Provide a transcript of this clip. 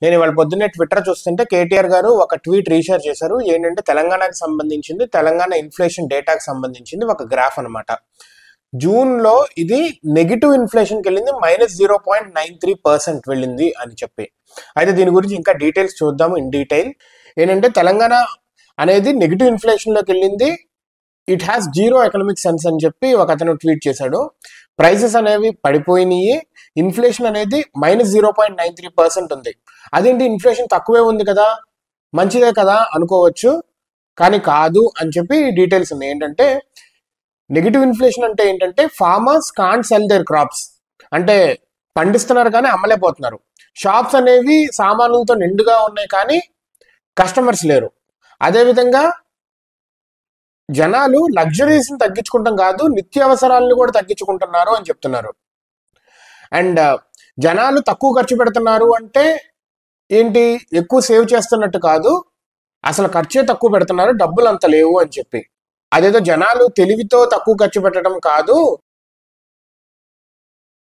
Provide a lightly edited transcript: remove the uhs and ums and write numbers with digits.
నేను ఇవాళ పొద్దున్నే ట్విట్టర్ చూస్తుంటే కేటీఆర్ గారు ఒక ట్వీట్ రీషేర్ చేశారు. ఏంటంటే తెలంగాణకి సంబంధించింది, తెలంగాణ ఇన్ఫ్లేషన్ డేటాకి సంబంధించింది ఒక గ్రాఫ్ అనమాట. జూన్లో ఇది నెగిటివ్ ఇన్ఫ్లేషన్కి వెళ్ళింది, -0.93% వెళ్ళింది అని చెప్పి. అయితే దీని గురించి ఇంకా డీటెయిల్స్ చూద్దాము ఇన్ డీటెయిల్. ఏంటంటే తెలంగాణ అనేది నెగిటివ్ ఇన్ఫ్లేషన్లోకి వెళ్ళింది, it has zero economic sense అని చెప్పి ఒక అతను ట్వీట్ చేశాడు. ప్రైసెస్ అనేవి పడిపోయినాయి, ఇన్ఫ్లేషన్ అనేది -0.93% ఉంది. అదేంటి ఇన్ఫ్లేషన్ తక్కువే ఉంది కదా, మంచిదే కదా అనుకోవచ్చు, కానీ కాదు అని చెప్పి డీటెయిల్స్ ఉన్నాయి. ఏంటంటే నెగిటివ్ ఇన్ఫ్లేషన్ అంటే ఏంటంటే farmers can't sell their crops, అంటే పండిస్తున్నారు కానీ అమ్మలేకపోతున్నారు. షాప్స్ అనేవి సామాన్లతో నిండుగా ఉన్నాయి కానీ కస్టమర్స్ లేరు. అదేవిధంగా జనాలు లగ్జరీస్ని తగ్గించుకుంటాం కాదు, నిత్యావసరాలను కూడా తగ్గించుకుంటున్నారు అని చెప్తున్నారు. అండ్ జనాలు తక్కువ ఖర్చు పెడుతున్నారు అంటే ఏంటి, ఎక్కువ సేవ్ చేస్తున్నట్టు కాదు, అసలు ఖర్చే తక్కువ పెడుతున్నారు, డబ్బులు అంత లేవు అని చెప్పి. అదేదో జనాలు తెలివితో తక్కువ ఖర్చు పెట్టడం కాదు,